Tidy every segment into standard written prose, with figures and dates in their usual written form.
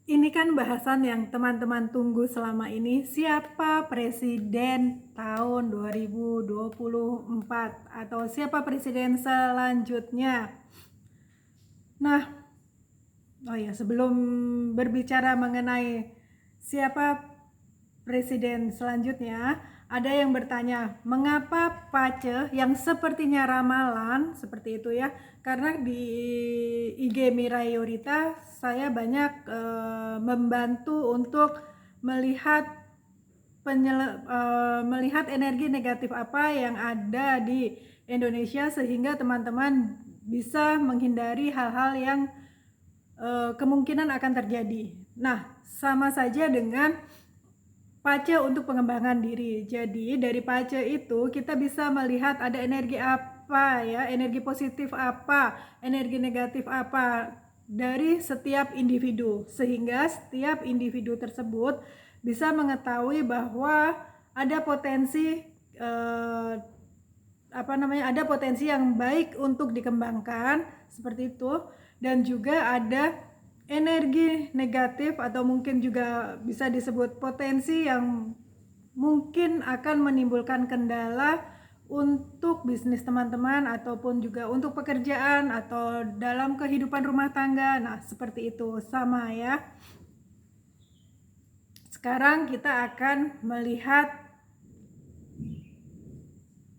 Ini kan bahasan yang teman-teman tunggu selama ini, siapa presiden tahun 2024 atau siapa presiden selanjutnya. Nah, sebelum berbicara mengenai siapa presiden selanjutnya, ada yang bertanya, mengapa Pace yang sepertinya ramalan seperti itu ya? Karena di IG Mirai Yorita saya banyak membantu untuk melihat melihat energi negatif apa yang ada di Indonesia sehingga teman-teman bisa menghindari hal-hal yang kemungkinan akan terjadi. Nah, sama saja dengan Pace untuk pengembangan diri. Jadi dari Pace itu kita bisa melihat ada energi apa ya, energi positif apa, energi negatif apa dari setiap individu, sehingga setiap individu tersebut bisa mengetahui bahwa ada potensi ada potensi yang baik untuk dikembangkan seperti itu, dan juga ada energi negatif atau mungkin juga bisa disebut potensi yang mungkin akan menimbulkan kendala untuk bisnis teman-teman ataupun juga untuk pekerjaan atau dalam kehidupan rumah tangga. Nah, seperti itu sama ya. Sekarang kita akan melihat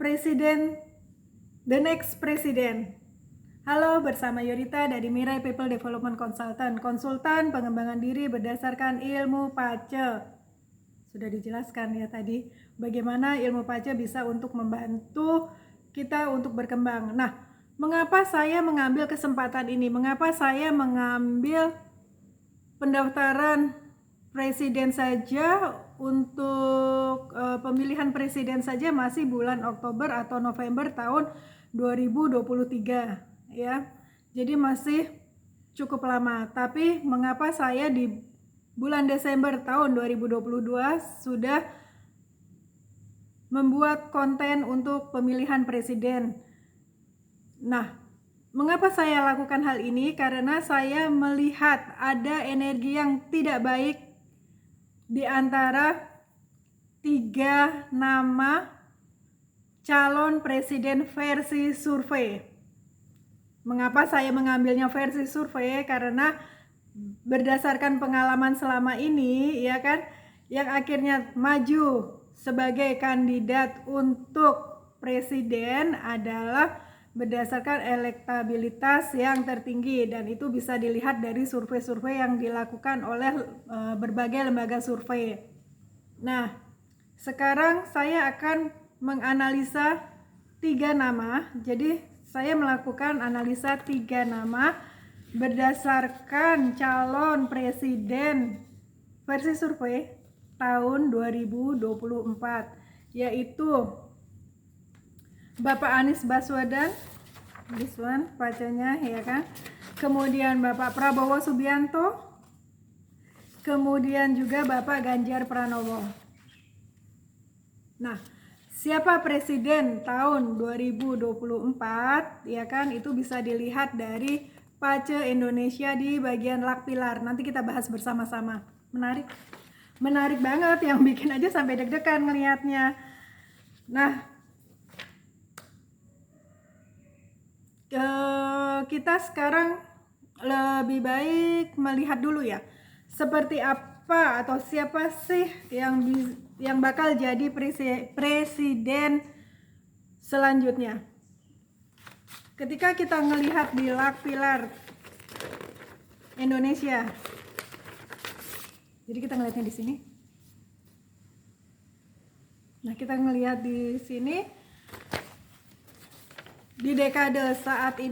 presiden, the next president. Halo, bersama Yorita dari Mirai People Development Consultant, konsultan pengembangan diri berdasarkan ilmu Pace. Sudah dijelaskan ya tadi bagaimana ilmu Pace bisa untuk membantu kita untuk berkembang. Nah, mengapa saya mengambil kesempatan ini? Mengapa saya mengambil pendaftaran presiden saja untuk pemilihan presiden saja masih bulan Oktober atau November tahun 2023 ya. Jadi masih cukup lama. Tapi mengapa saya di bulan Desember tahun 2022 sudah membuat konten untuk pemilihan presiden? Nah, mengapa saya lakukan hal ini? Karena saya melihat ada energi yang tidak baik di antara 3 nama calon presiden versi survei. Mengapa saya mengambilnya versi survei? Karena berdasarkan pengalaman selama ini ya kan, yang akhirnya maju sebagai kandidat untuk presiden adalah berdasarkan elektabilitas yang tertinggi, dan itu bisa dilihat dari survei-survei yang dilakukan oleh berbagai lembaga survei. Nah, sekarang saya akan menganalisa 3 nama. Jadi saya melakukan analisa 3 nama berdasarkan calon presiden versi survei tahun 2024, yaitu Bapak Anies Baswedan, this one Pacenya ya kan, kemudian Bapak Prabowo Subianto, kemudian juga Bapak Ganjar Pranowo. Nah, siapa presiden tahun 2024 ya kan, itu bisa dilihat dari Pace Indonesia di bagian lakpilar. Nanti kita bahas bersama-sama. Menarik banget, yang bikin aja sampai deg-degan ngelihatnya. Nah, kita sekarang lebih baik melihat dulu ya, seperti apa atau siapa sih yang bakal jadi presiden selanjutnya. Ketika kita melihat di lakpilar Indonesia, jadi kita ngelihatnya di sini. Nah, kita ngelihat di sini, di dekade saat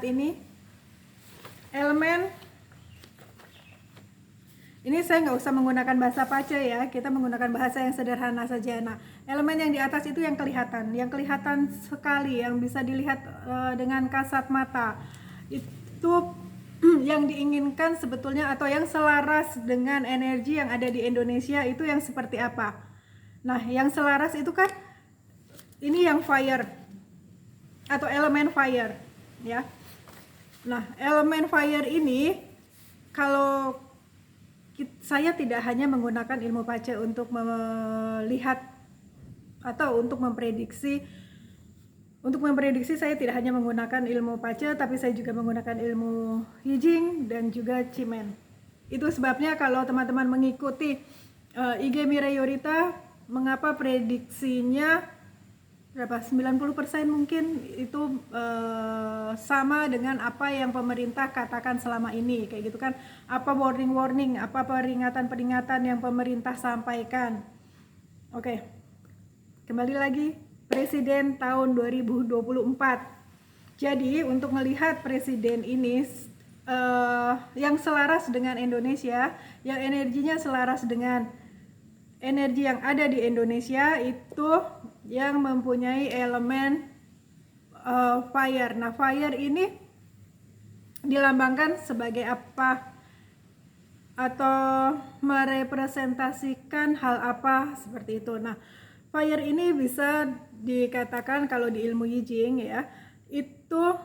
ini, elemen ini saya nggak usah menggunakan bahasa Pace ya, kita menggunakan bahasa yang sederhana saja. Nah, elemen yang di atas itu yang kelihatan sekali, yang bisa dilihat dengan kasat mata. Itu yang diinginkan sebetulnya, atau yang selaras dengan energi yang ada di Indonesia itu yang seperti apa. Nah, yang selaras itu kan ini yang fire atau elemen fire ya. Nah, elemen fire ini kalau saya tidak hanya menggunakan ilmu pace untuk melihat atau untuk memprediksi. Untuk memprediksi saya tidak hanya menggunakan ilmu pace, tapi saya juga menggunakan ilmu Yijing dan juga Cimen. Itu sebabnya kalau teman-teman mengikuti IG Mirai Yorita, mengapa prediksinya berapa 90% mungkin itu sama dengan apa yang pemerintah katakan selama ini, kayak gitu kan, apa warning, apa peringatan yang pemerintah sampaikan. Oke, kembali lagi presiden tahun 2024. Jadi untuk melihat presiden ini yang selaras dengan Indonesia, yang energinya selaras dengan energi yang ada di Indonesia, itu yang mempunyai elemen fire. Nah, fire ini dilambangkan sebagai apa atau merepresentasikan hal apa seperti itu. Nah, fire ini bisa dikatakan kalau di ilmu Yijing ya, itu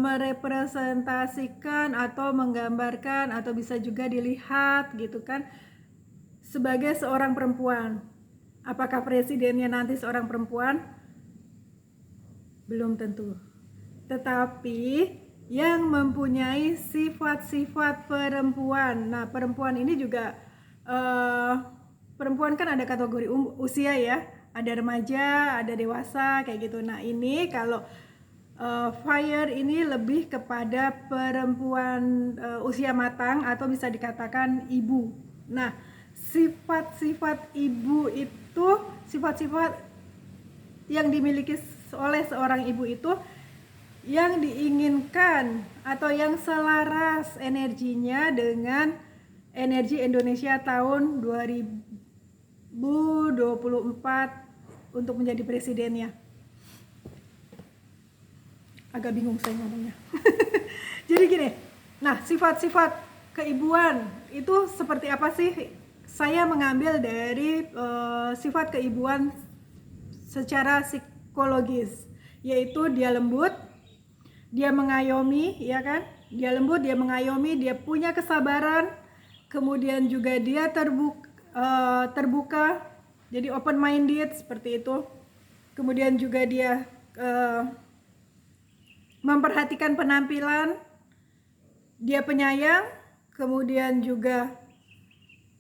merepresentasikan atau menggambarkan atau bisa juga dilihat gitu kan sebagai seorang perempuan. Apakah presidennya nanti seorang perempuan? Belum tentu. Tetapi yang mempunyai sifat-sifat perempuan. Nah, perempuan ini juga perempuan kan ada kategori usia ya, ada remaja, ada dewasa kayak gitu. Nah, ini kalau fire ini lebih kepada perempuan usia matang atau bisa dikatakan ibu. Nah, sifat-sifat ibu itu, sifat-sifat yang dimiliki oleh seorang ibu itu yang diinginkan atau yang selaras energinya dengan energi Indonesia tahun 2024 untuk menjadi presidennya. Agak bingung saya ngomongnya. Jadi gini, nah sifat-sifat keibuan itu seperti apa sih? Saya mengambil dari sifat keibuan secara psikologis, yaitu dia lembut, dia mengayomi, ya kan? Dia lembut, dia mengayomi, dia punya kesabaran, kemudian juga dia terbuka, jadi open minded seperti itu. Kemudian juga dia memperhatikan penampilan, dia penyayang, kemudian juga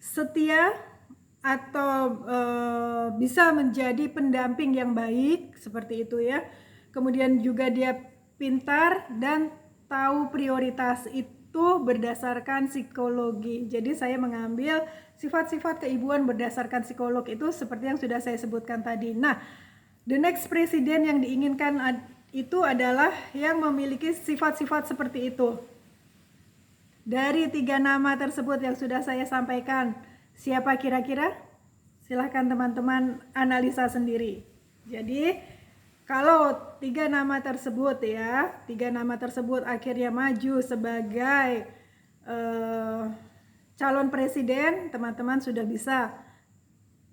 setia atau bisa menjadi pendamping yang baik seperti itu ya. Kemudian juga dia pintar dan tahu prioritas, itu berdasarkan psikologi. Jadi saya mengambil sifat-sifat keibuan berdasarkan psikolog itu seperti yang sudah saya sebutkan tadi. Nah, the next presiden yang diinginkan itu adalah yang memiliki sifat-sifat seperti itu. Dari 3 nama tersebut yang sudah saya sampaikan, siapa kira-kira? Silahkan teman-teman analisa sendiri. Jadi kalau 3 nama tersebut ya, 3 nama tersebut akhirnya maju sebagai calon presiden, teman-teman sudah bisa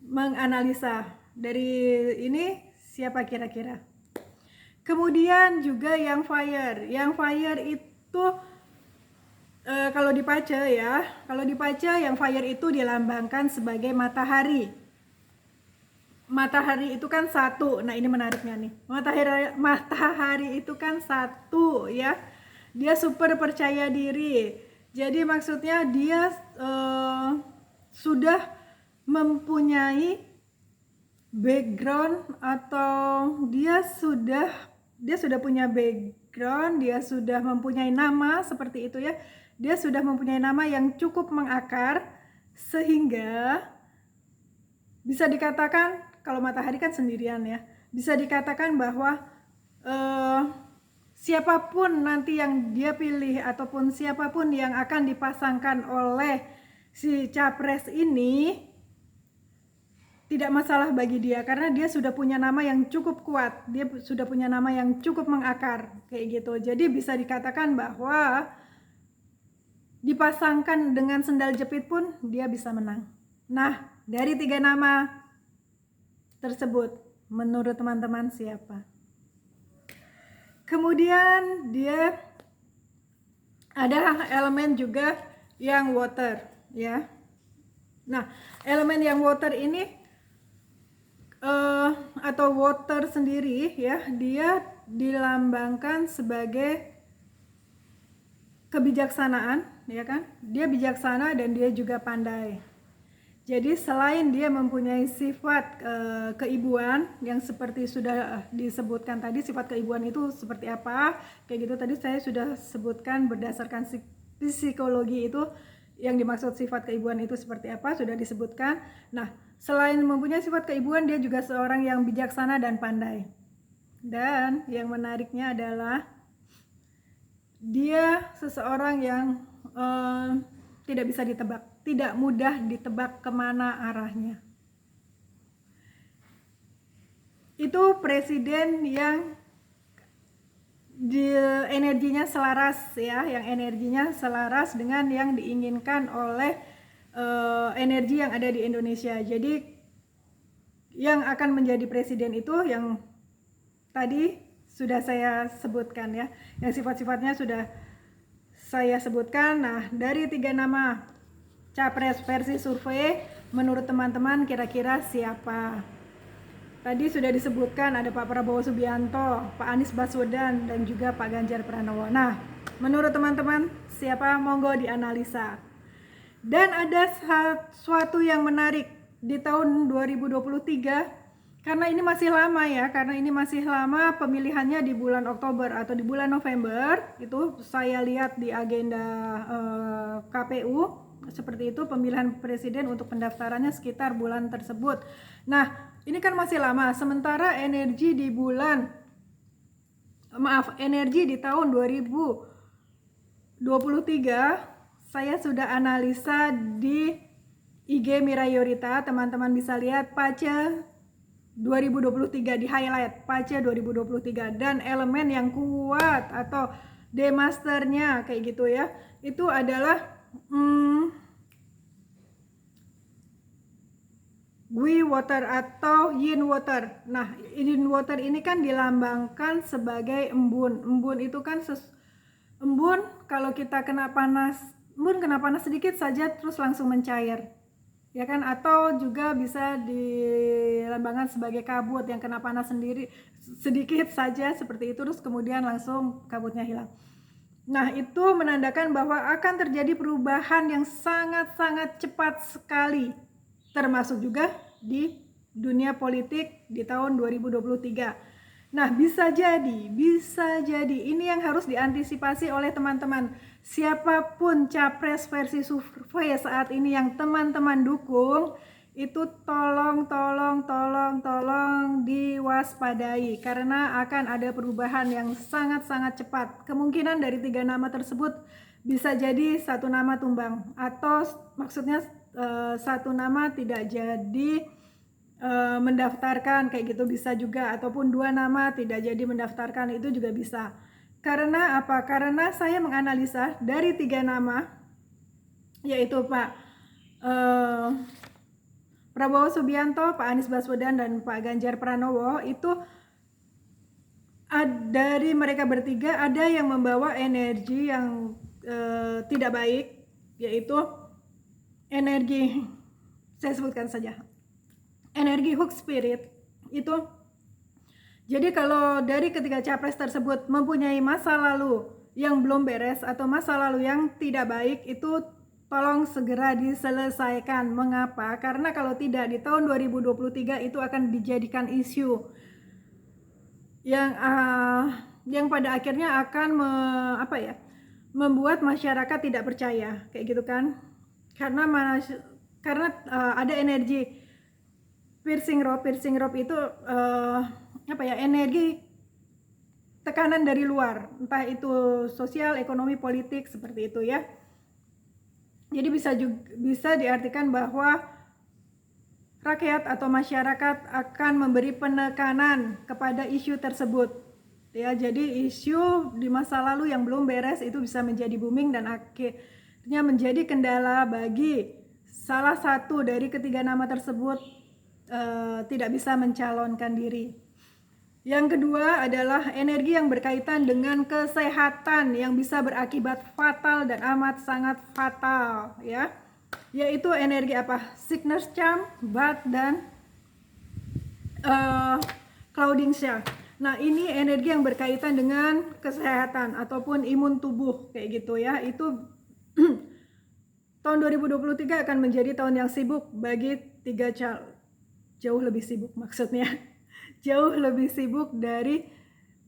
menganalisa dari ini siapa kira-kira. Kemudian juga yang fire itu kalau dibaca ya, yang fire itu dilambangkan sebagai matahari. Matahari itu kan satu. Nah, ini menariknya nih. Matahari itu kan satu ya. Dia super percaya diri. Jadi maksudnya dia sudah mempunyai background atau dia sudah punya background, dia sudah mempunyai nama seperti itu ya. Dia sudah mempunyai nama yang cukup mengakar sehingga bisa dikatakan, kalau matahari kan sendirian ya, bisa dikatakan bahwa siapapun nanti yang dia pilih ataupun siapapun yang akan dipasangkan oleh si capres ini tidak masalah bagi dia, karena dia sudah punya nama yang cukup kuat, dia sudah punya nama yang cukup mengakar kayak gitu. Jadi bisa dikatakan bahwa dipasangkan dengan sendal jepit pun dia bisa menang. Nah, dari 3 nama tersebut menurut teman-teman siapa? Kemudian dia ada elemen juga yang water ya. Nah, elemen yang water ini atau water sendiri ya, dia dilambangkan sebagai kebijaksanaan ya kan. Dia bijaksana dan dia juga pandai. Jadi selain dia mempunyai sifat keibuan yang seperti sudah disebutkan tadi, sifat keibuan itu seperti apa, kayak gitu tadi saya sudah sebutkan berdasarkan psikologi itu yang dimaksud sifat keibuan itu seperti apa, sudah disebutkan. Nah, selain mempunyai sifat keibuan, dia juga seorang yang bijaksana dan pandai. Dan yang menariknya adalah dia seseorang yang tidak bisa ditebak, tidak mudah ditebak kemana arahnya. Itu presiden yang energinya selaras ya, yang energinya selaras dengan yang diinginkan oleh energi yang ada di Indonesia. Jadi yang akan menjadi presiden itu yang tadi sudah saya sebutkan ya, yang sifat-sifatnya sudah saya sebutkan. Nah, dari 3 nama capres versi survei, menurut teman-teman kira-kira siapa? Tadi sudah disebutkan ada Pak Prabowo Subianto, Pak Anies Baswedan, dan juga Pak Ganjar Pranowo. Nah, menurut teman-teman siapa? Monggo dianalisa. Dan ada sesuatu yang menarik di tahun 2023, karena ini masih lama ya, karena ini masih lama pemilihannya di bulan Oktober atau di bulan November, itu saya lihat di agenda KPU seperti itu, pemilihan presiden untuk pendaftarannya sekitar bulan tersebut. Nah, ini kan masih lama, sementara energi di tahun 2023 saya sudah analisa di IG Mirai Yorita, teman-teman bisa lihat Pace 2023 di highlight, Pace 2023, dan elemen yang kuat atau demasternya kayak gitu ya, itu adalah Gui water atau yin water. Nah, yin water ini kan dilambangkan sebagai embun. Embun itu kan embun kalau kita kena panas sedikit saja terus langsung mencair. Ya kan, atau juga bisa dilambangkan sebagai kabut yang kena panas sendiri sedikit saja seperti itu terus kemudian langsung kabutnya hilang. Nah, itu menandakan bahwa akan terjadi perubahan yang sangat-sangat cepat sekali, termasuk juga di dunia politik di tahun 2023. Nah, bisa jadi ini yang harus diantisipasi oleh teman-teman. Siapapun capres versi survei saat ini yang teman-teman dukung, itu tolong diwaspadai karena akan ada perubahan yang sangat-sangat cepat. Kemungkinan dari 3 nama tersebut bisa jadi 1 nama tumbang, atau maksudnya 1 nama tidak jadi mendaftarkan kayak gitu bisa juga, ataupun 2 nama tidak jadi mendaftarkan, itu juga bisa. Karena apa? Karena saya menganalisa dari 3 nama, yaitu Pak Prabowo Subianto, Pak Anies Baswedan, dan Pak Ganjar Pranowo, itu dari mereka bertiga ada yang membawa energi yang tidak baik, yaitu energi, saya sebutkan saja, energi hook spirit itu. Jadi kalau dari ketiga capres tersebut mempunyai masa lalu yang belum beres atau masa lalu yang tidak baik, itu tolong segera diselesaikan. Mengapa? Karena kalau tidak, di tahun 2023 itu akan dijadikan isu yang pada akhirnya akan membuat masyarakat tidak percaya kayak gitu kan. Karena ada energi piercing rope itu energi tekanan dari luar, entah itu sosial, ekonomi, politik, seperti itu ya. Jadi bisa diartikan bahwa rakyat atau masyarakat akan memberi penekanan kepada isu tersebut ya. Jadi isu di masa lalu yang belum beres itu bisa menjadi booming dan akhirnya menjadi kendala bagi salah satu dari ketiga nama tersebut tidak bisa mencalonkan diri. Yang kedua adalah energi yang berkaitan dengan kesehatan yang bisa berakibat fatal dan amat sangat fatal, ya. Yaitu energi apa? Sickness charm, Bath, dan clouding shell. Nah, ini energi yang berkaitan dengan kesehatan ataupun imun tubuh kayak gitu ya. Itu tahun 2023 akan menjadi tahun yang sibuk bagi jauh lebih sibuk maksudnya. Jauh lebih sibuk dari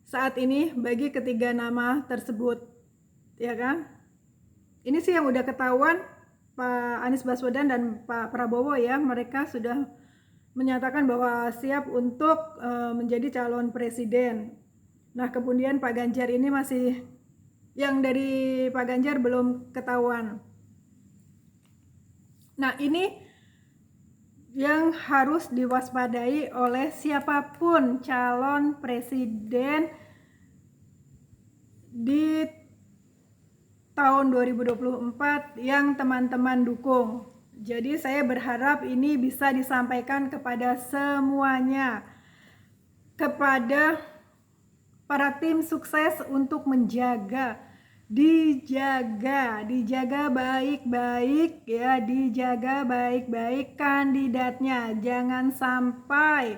saat ini bagi ketiga nama tersebut, ya kan? Ini sih yang udah ketahuan Pak Anies Baswedan dan Pak Prabowo ya, mereka sudah menyatakan bahwa siap untuk menjadi calon presiden. Nah, kemudian Pak Ganjar ini masih, yang dari Pak Ganjar belum ketahuan. Nah, ini yang harus diwaspadai oleh siapapun calon presiden di tahun 2024 yang teman-teman dukung. Jadi saya berharap ini bisa disampaikan kepada semuanya, kepada para tim sukses untuk dijaga baik-baik ya, dijaga baik-baik kandidatnya. Jangan sampai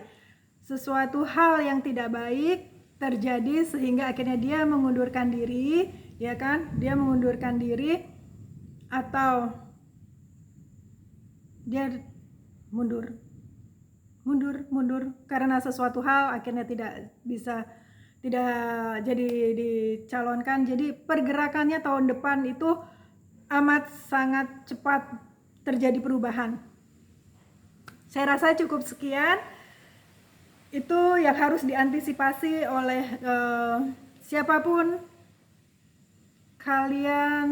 sesuatu hal yang tidak baik terjadi sehingga akhirnya dia mengundurkan diri, ya kan? Dia mengundurkan diri atau dia mundur karena sesuatu hal akhirnya tidak jadi dicalonkan. Jadi pergerakannya tahun depan itu amat sangat cepat terjadi perubahan. Saya rasa cukup sekian. Itu yang harus diantisipasi oleh siapapun kalian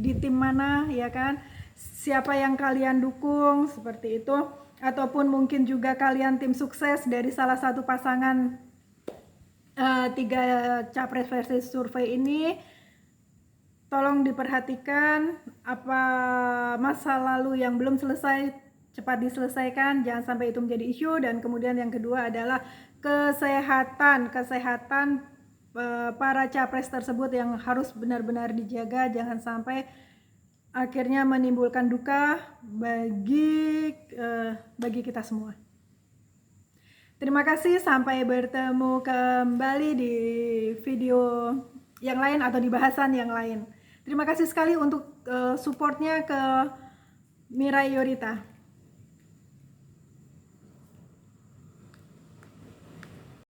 di tim mana, ya kan? Siapa yang kalian dukung seperti itu, ataupun mungkin juga kalian tim sukses dari salah satu pasangan 3 capres versi survei ini, tolong diperhatikan apa masa lalu yang belum selesai cepat diselesaikan, jangan sampai itu menjadi isu. Dan kemudian yang kedua adalah kesehatan para capres tersebut yang harus benar-benar dijaga, jangan sampai akhirnya menimbulkan duka bagi kita semua. Terima kasih, sampai bertemu kembali di video yang lain atau di bahasan yang lain. Terima kasih sekali untuk supportnya ke Mirai Yorita.